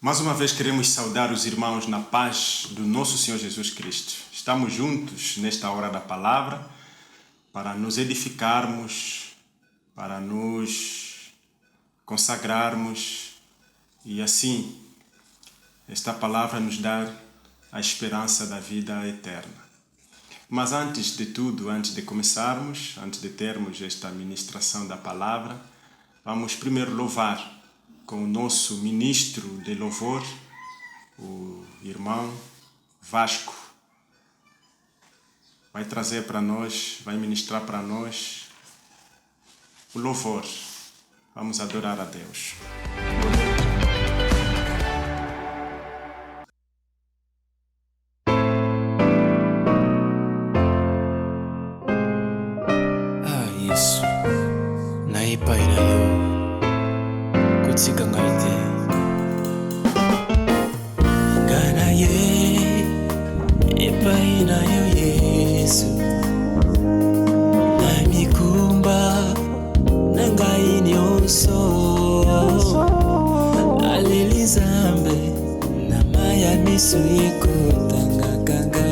Mais uma vez queremos saudar os irmãos na paz do nosso Senhor Jesus Cristo. Estamos juntos nesta hora da palavra para nos edificarmos, para nos consagrarmos e assim esta palavra nos dar a esperança da vida eterna. Mas antes de tudo, antes de começarmos, antes de termos esta ministração da palavra, vamos primeiro louvar com o nosso ministro de louvor, o irmão Vasco. Vai trazer para nós, vai ministrar para nós o louvor. Vamos adorar a Deus. Yesu naipaira yo kutsika ngaite ngana ye epaira yo Yesu na mikumba nangai nyonso aleli zambe na maya miso yekotangakanga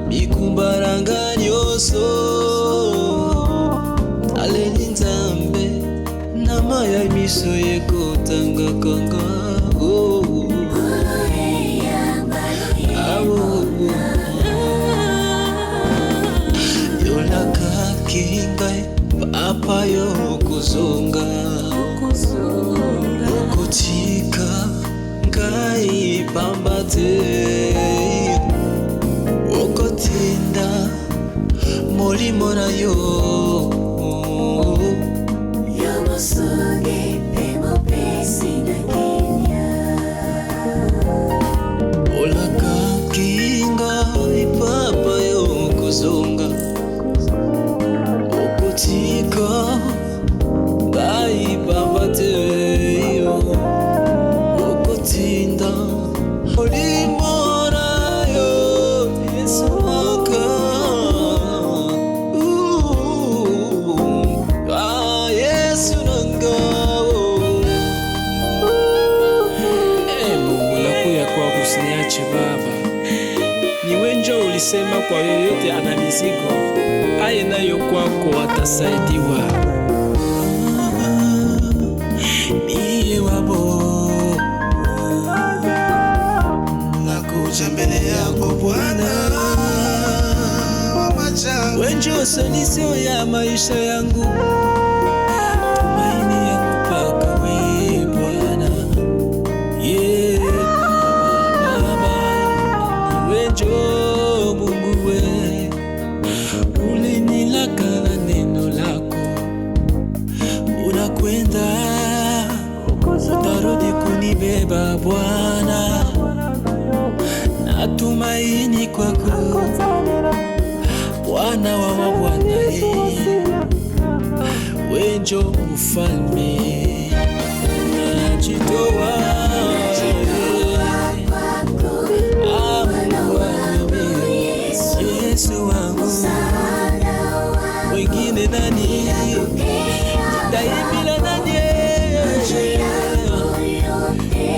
mikumba ranga nyoso aleli nzambe na maya miso yekotangakanga yolaka kingai papa yo kuzonga okutika ngai pambate okotinda molimo na yo yomosoge pemopesi na Kenya olaka kinga ipapa yo kuzonga okutika ngai pambate okotinda molimo ulisema kwa yoyote ana mizigo aye nayo kwako atasaidiwa. Mie wabo nakuja mbele yako Bwana, wenjo solution ya maisha yangu, tumaini yangu paka we Bwana, wenjo Mungu we ulinilaka na neno lako, unakwenda utarudi kunibeba Bwana, natumaini kwako Bwana wa mabwana, wenjo mfalme, najitoa Yesu wangu, wengine nani daimila nani,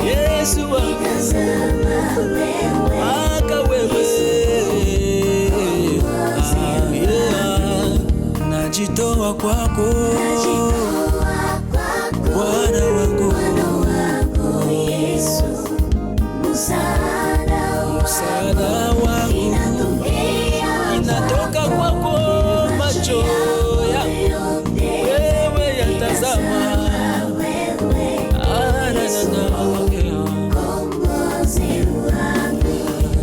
Yesu wangu aka wewe, najitoa kwako Bwana wangu, msaada wangu inatoka kwako, macho yangu wewe yatazama,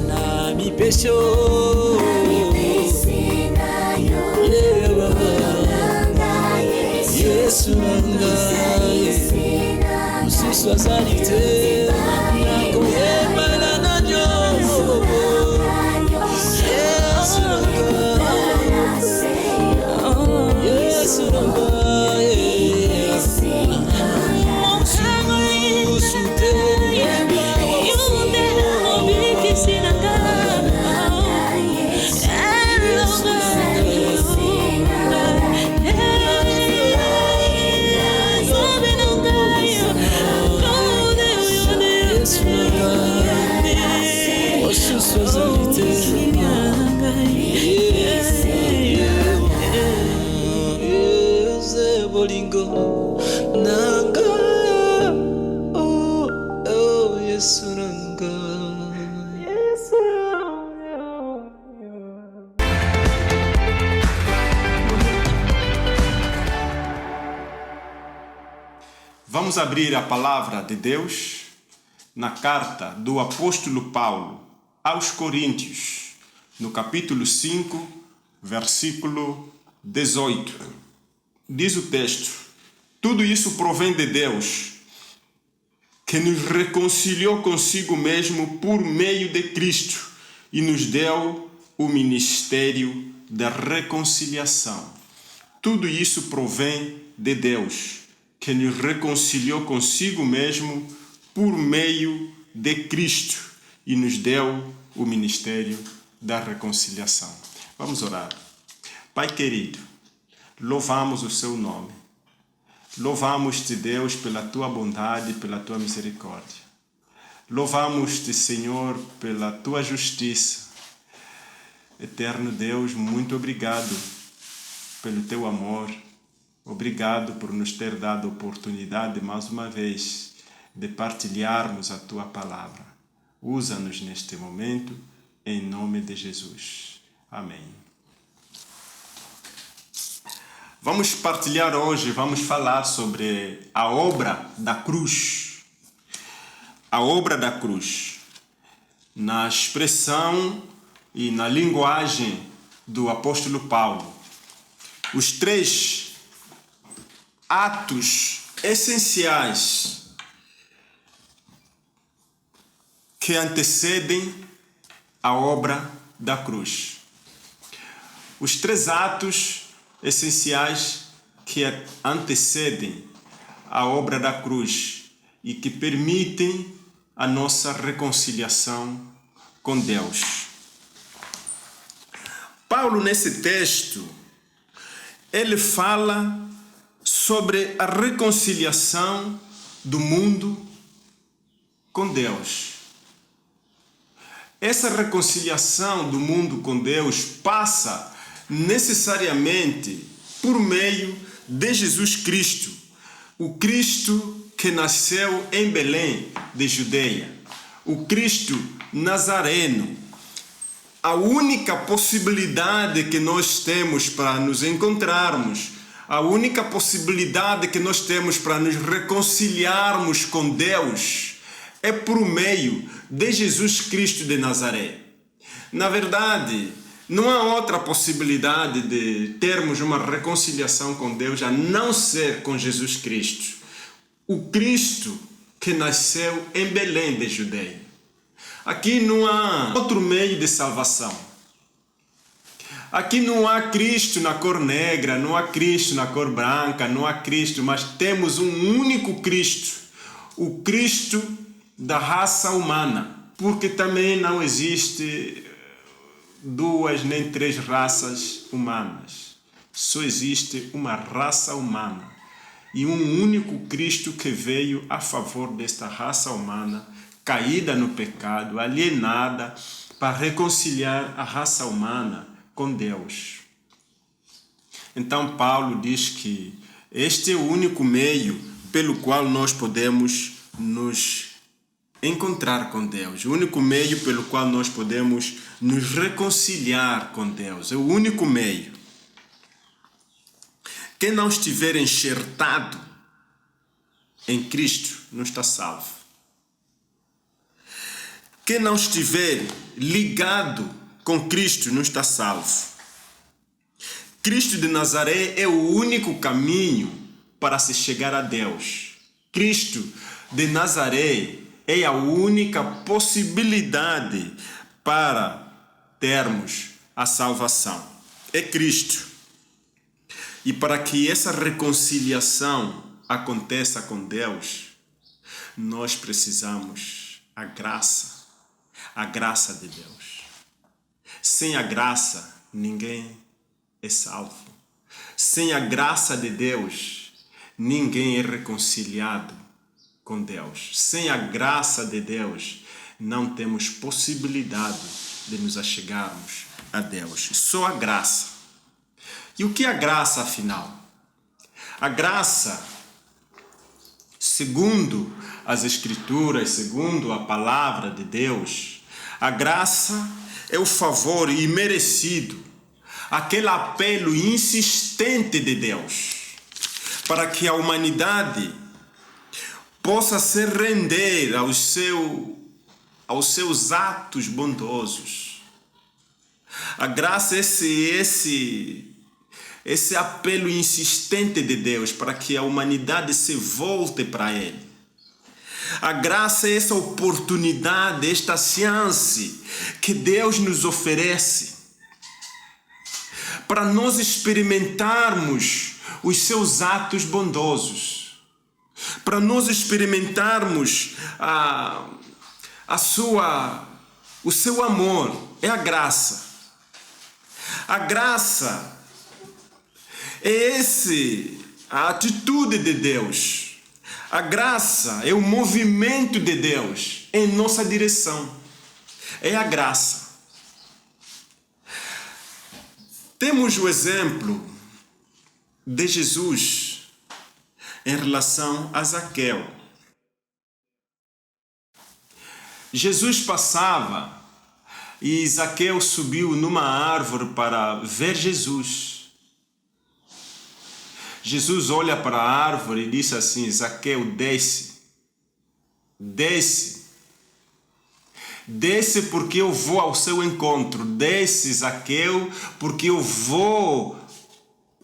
na mipesho Yesu nangaye usiswa salite nakuyema na nanyo Yesu nangaye Yesu nangaye Monsango usute bolingo nanga Yesu nanga Vamos abrir a palavra de Deus na carta do apóstolo Paulo aos Coríntios, no capítulo 5, versículo 18. Diz o texto: tudo isso provém de Deus, que nos reconciliou consigo mesmo por meio de Cristo e nos deu o ministério da reconciliação. Tudo isso provém de Deus, que nos reconciliou consigo mesmo por meio de Cristo e nos deu o ministério da reconciliação. Vamos orar. Pai querido, louvamos o seu nome. Louvamos-te, Deus, pela tua bondade e pela tua misericórdia. Louvamos-te, Senhor, pela tua justiça. Eterno Deus, muito obrigado pelo teu amor. Obrigado por nos ter dado a oportunidade, mais uma vez, de partilharmos a tua palavra. Usa-nos neste momento, em nome de Jesus. Amém. Vamos partilhar hoje, vamos falar sobre a obra da cruz. A obra da cruz. Na expressão e na linguagem do apóstolo Paulo. Os três atos essenciais que antecedem a obra da cruz. Os três atos essenciais que antecedem a obra da cruz e que permitem a nossa reconciliação com Deus. Paulo, nesse texto, ele fala sobre a reconciliação do mundo com Deus. Essa reconciliação do mundo com Deus passa necessariamente por meio de Jesus Cristo, o Cristo que nasceu em Belém de Judeia, o Cristo Nazareno. A única possibilidade que nós temos para nos encontrarmos, a única possibilidade que nós temos para nos reconciliarmos com Deus é por meio de Jesus Cristo de Nazaré. Na verdade, não há outra possibilidade de termos uma reconciliação com Deus a não ser com Jesus Cristo. O Cristo que nasceu em Belém de Judeia. Aqui não há outro meio de salvação. Aqui não há Cristo na cor negra, não há Cristo na cor branca, não há Cristo, mas temos um único Cristo. O Cristo da raça humana. Porque também não existe duas nem três raças humanas. Só existe uma raça humana e um único Cristo que veio a favor desta raça humana, caída no pecado, alienada, para reconciliar a raça humana com Deus. Então Paulo diz que este é o único meio pelo qual nós podemos nos encontrar com Deus, o único meio pelo qual nós podemos nos reconciliar com Deus, é o único meio. Quem não estiver enxertado em Cristo não está salvo. Quem não estiver ligado com Cristo não está salvo. Cristo de Nazaré é o único caminho para se chegar a Deus. Cristo de Nazaré é a única possibilidade para termos a salvação. É Cristo. E para que essa reconciliação aconteça com Deus, nós precisamos a graça de Deus. Sem a graça, ninguém é salvo. Sem a graça de Deus, ninguém é reconciliado com Deus. Sem a graça de Deus, não temos possibilidade de nos achegarmos a Deus. Só a graça. E o que é a graça, afinal? A graça, segundo as Escrituras, segundo a palavra de Deus, a graça é o favor imerecido, aquele apelo insistente de Deus para que a humanidade possa se render aos seus atos bondosos. A graça é esse apelo insistente de Deus para que a humanidade se volte para Ele. A graça é essa oportunidade, esta chance que Deus nos oferece para nós experimentarmos os seus atos bondosos, para nós experimentarmos o seu amor. É a graça. A graça é a atitude de Deus. A graça é o movimento de Deus em nossa direção. É a graça. Temos o exemplo de Jesus em relação a Zaqueu. Jesus passava e Zaqueu subiu numa árvore para ver Jesus. Jesus olha para a árvore e diz assim: Zaqueu, desce. Desce. Desce porque eu vou ao seu encontro. Desce, Zaqueu, porque eu vou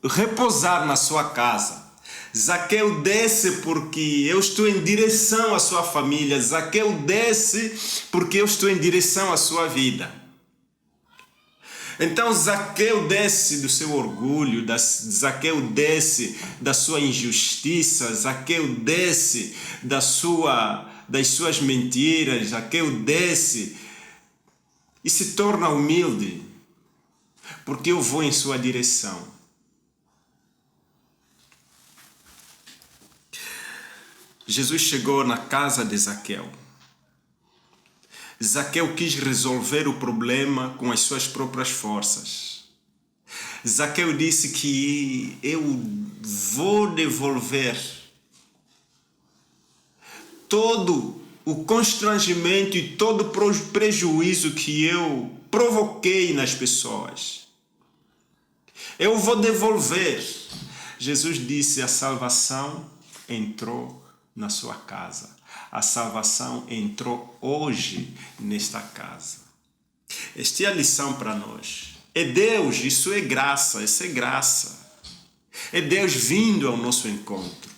repousar na sua casa. Zaqueu, desce porque eu estou em direção à sua família. Zaqueu, desce porque eu estou em direção à sua vida. Então Zaqueu desce do seu orgulho, Zaqueu desce da sua injustiça, Zaqueu desce das suas mentiras, Zaqueu desce e se torna humilde, porque eu vou em sua direção. Jesus chegou na casa de Zaqueu. Zaqueu quis resolver o problema com as suas próprias forças. Zaqueu disse que eu vou devolver todo o constrangimento e todo o prejuízo que eu provoquei nas pessoas. Eu vou devolver. Jesus disse: a salvação entrou na sua casa. A salvação entrou hoje nesta casa. Esta é a lição para nós. É Deus, isso é graça, isso é graça. É Deus vindo ao nosso encontro.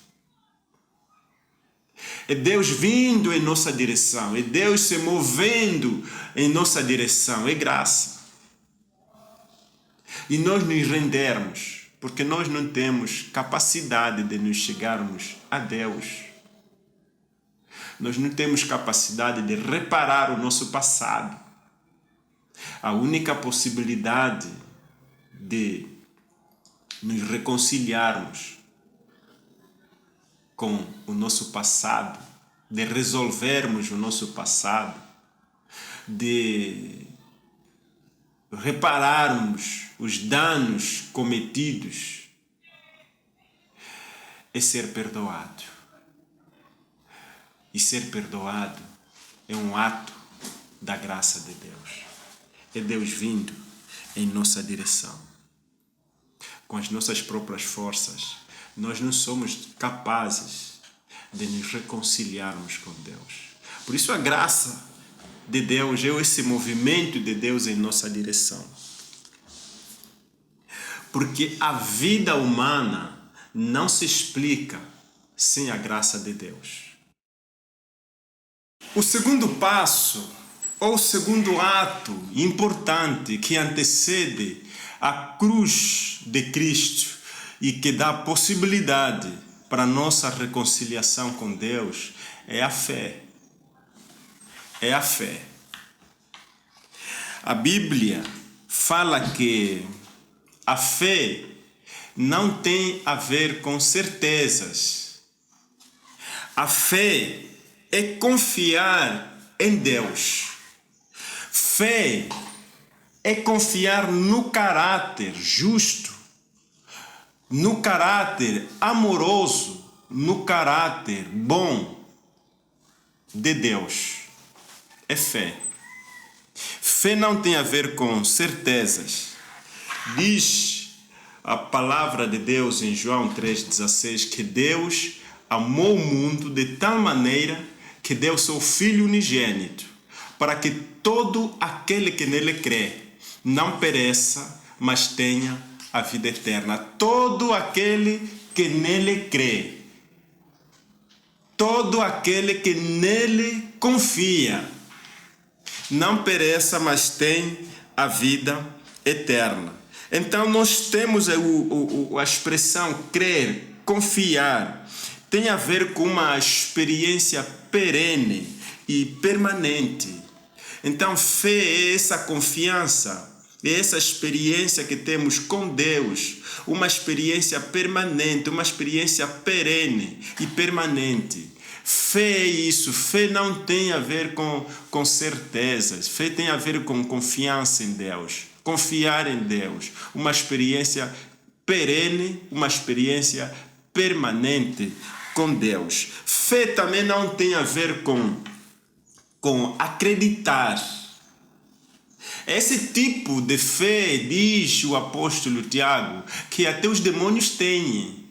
É Deus vindo em nossa direção. É Deus se movendo em nossa direção. É graça. E nós nos rendermos, porque nós não temos capacidade de nos chegarmos a Deus. Nós não temos capacidade de reparar o nosso passado. A única possibilidade de nos reconciliarmos com o nosso passado, de resolvermos o nosso passado, de repararmos os danos cometidos, é ser perdoado. E ser perdoado é um ato da graça de Deus. É Deus vindo em nossa direção. Com as nossas próprias forças, nós não somos capazes de nos reconciliarmos com Deus. Por isso a graça de Deus é esse movimento de Deus em nossa direção. Porque a vida humana não se explica sem a graça de Deus. O segundo passo, ou o segundo ato importante que antecede a cruz de Cristo e que dá possibilidade para a nossa reconciliação com Deus, é a fé. É a fé. A Bíblia fala que a fé não tem a ver com certezas. A fé é confiar em Deus. Fé é confiar no caráter justo, no caráter amoroso, no caráter bom de Deus. É fé. Fé não tem a ver com certezas. Diz a palavra de Deus em João 3,16 que Deus amou o mundo de tal maneira que deu seu Filho unigênito, para que todo aquele que nele crê não pereça, mas tenha a vida eterna. Todo aquele que nele crê, todo aquele que nele confia, não pereça, mas tem a vida eterna. Então nós temos a expressão crer, confiar, tem a ver com uma experiência perene e permanente. Então fé é essa confiança, é essa experiência que temos com Deus, uma experiência permanente, uma experiência perene e permanente. Fé é isso, fé não tem a ver com certezas, fé tem a ver com confiança em Deus, confiar em Deus, uma experiência perene, uma experiência permanente com Deus. Fé também não tem a ver com acreditar. Esse tipo de fé, diz o apóstolo Tiago, que até os demônios têm.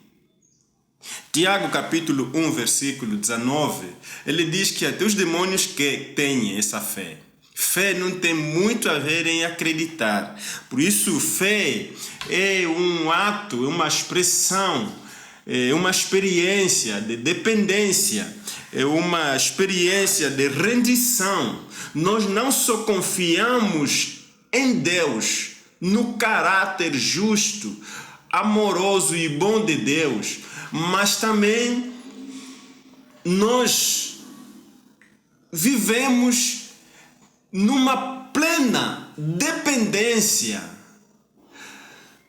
Tiago capítulo 1, versículo 19, ele diz que até os demônios que têm essa fé. Fé não tem muito a ver em acreditar. Por isso, fé é um ato, é uma expressão, é uma experiência de dependência, é uma experiência de rendição. Nós não só confiamos em Deus, no caráter justo, amoroso e bom de Deus, mas também nós vivemos numa plena dependência,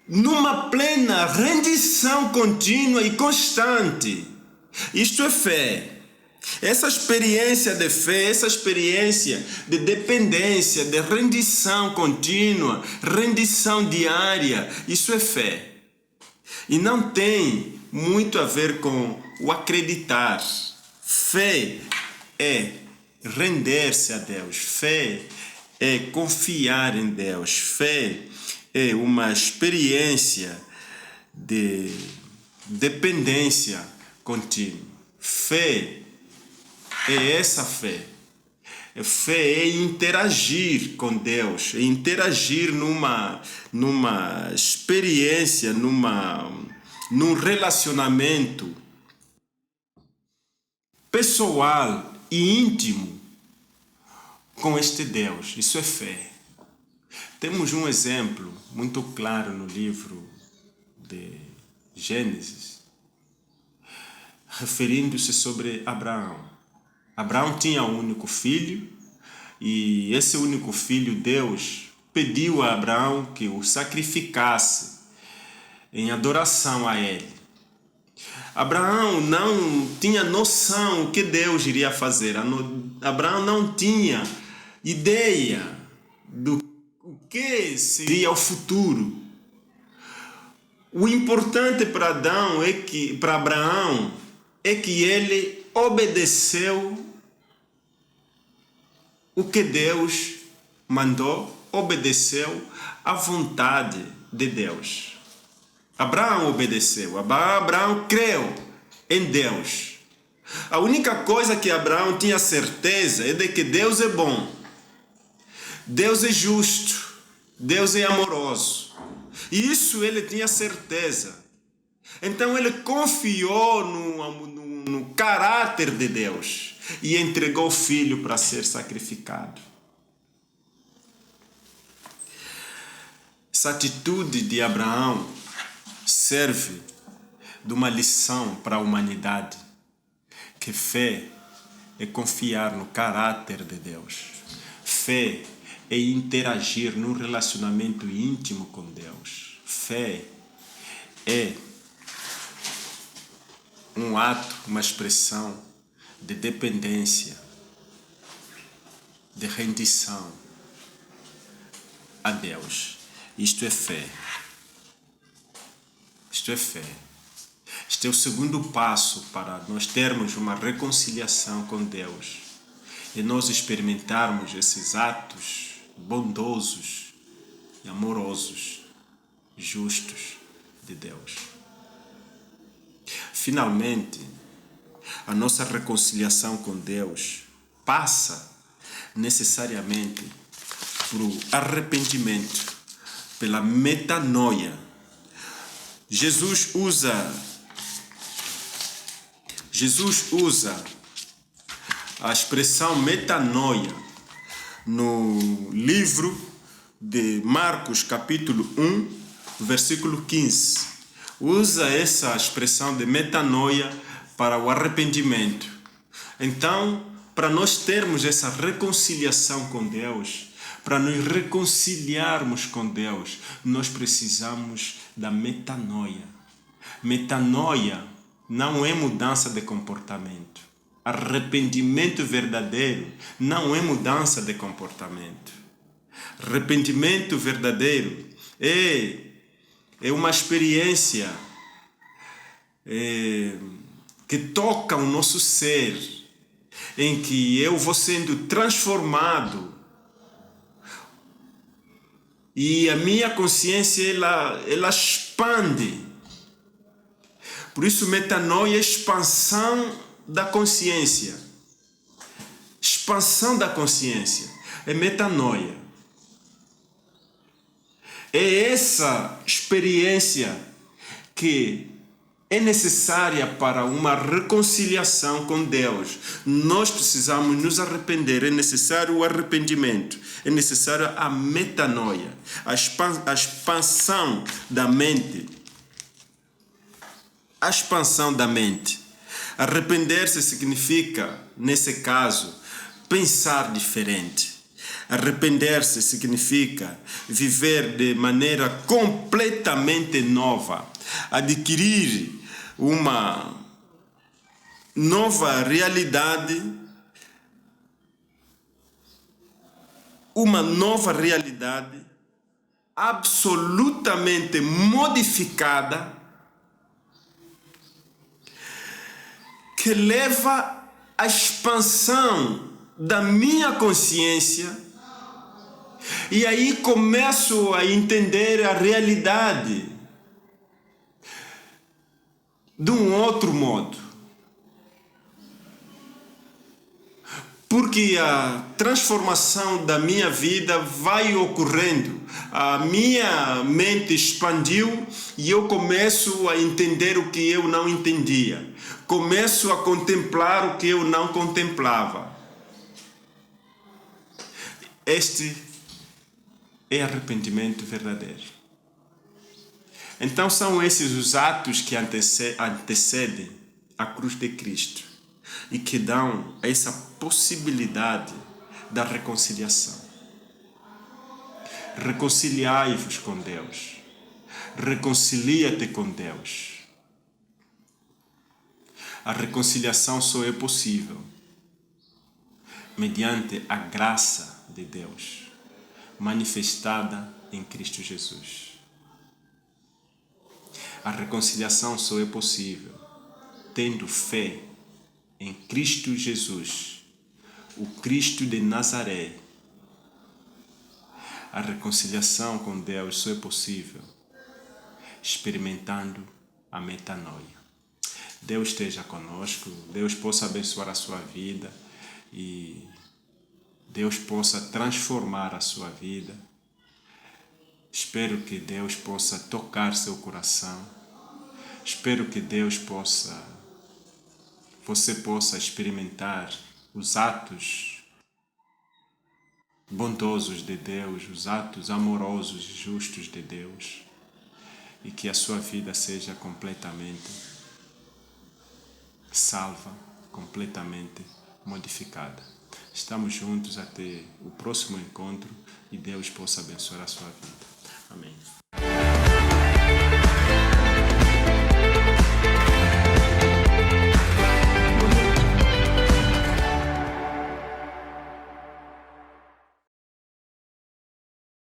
numa plena rendição contínua e constante. Isto é fé. Essa experiência de fé, essa experiência de dependência, de rendição contínua, rendição diária, isso é fé. E não tem muito a ver com o acreditar. Fé é render-se a Deus. Fé é confiar em Deus. Fé é uma experiência de dependência contínua. Fé é essa fé. Fé é interagir com Deus, é interagir numa experiência, num relacionamento pessoal e íntimo com este Deus. Isso é fé. Temos um exemplo muito claro no livro de Gênesis, referindo-se sobre Abraão. Abraão tinha um único filho, e esse único filho, Deus pediu a Abraão que o sacrificasse em adoração a ele. Abraão não tinha noção do que Deus iria fazer. Abraão não tinha ideia do que seria o futuro. O importante para Abraão é que ele obedeceu o que Deus mandou, obedeceu à vontade de Deus. Abraão obedeceu, Abraão creu em Deus. A única coisa que Abraão tinha certeza é de que Deus é bom, Deus é justo, Deus é amoroso. E isso ele tinha certeza. Então ele confiou no caráter de Deus e entregou o filho para ser sacrificado. Essa atitude de Abraão serve de uma lição para a humanidade, que fé é confiar no caráter de Deus. Fé é interagir num relacionamento íntimo com Deus. Fé é um ato, uma expressão de dependência, de rendição, a Deus. Isto é fé. Isto é fé. Este é o segundo passo para nós termos uma reconciliação com Deus. E nós experimentarmos esses atos bondosos e amorosos, justos de Deus. Finalmente, a nossa reconciliação com Deus passa necessariamente por arrependimento, pela metanoia. Jesus usa a expressão metanoia no livro de Marcos, capítulo 1, versículo 15. Usa essa expressão de metanoia para o arrependimento. Então, para nós termos essa reconciliação com Deus, para nos reconciliarmos com Deus, nós precisamos da metanoia. Metanoia não é mudança de comportamento. Arrependimento verdadeiro não é mudança de comportamento. Arrependimento verdadeiro é uma experiência que toca o nosso ser, em que eu vou sendo transformado e a minha consciência ela expande. Por isso, metanoia é expansão da consciência. Expansão da consciência é metanoia. É essa experiência que é necessária para uma reconciliação com Deus. Nós precisamos nos arrepender, é necessário o arrependimento, é necessário a metanoia, a expansão da mente. A expansão da mente. Arrepender-se significa, nesse caso, pensar diferente. Arrepender-se significa viver de maneira completamente nova, adquirir uma nova realidade, absolutamente modificada, que leva à expansão da minha consciência, e aí começo a entender a realidade de um outro modo. Porque a transformação da minha vida vai ocorrendo. A minha mente expandiu e eu começo a entender o que eu não entendia. Começo a contemplar o que eu não contemplava. Este é arrependimento verdadeiro. Então são esses os atos que antecedem a cruz de Cristo e que dão essa possibilidade da reconciliação. Reconciliai-vos com Deus. Reconcilia-te com Deus. A reconciliação só é possível mediante a graça de Deus manifestada em Cristo Jesus. A reconciliação só é possível tendo fé em Cristo Jesus, o Cristo de Nazaré. A reconciliação com Deus só é possível experimentando a metanoia. Deus esteja conosco, Deus possa abençoar a sua vida e Deus possa transformar a sua vida. Espero que Deus possa tocar seu coração. Espero que você possa experimentar os atos bondosos de Deus, os atos amorosos e justos de Deus, e que a sua vida seja completamente salva, completamente modificada. Estamos juntos até o próximo encontro e Deus possa abençoar a sua vida. Amém.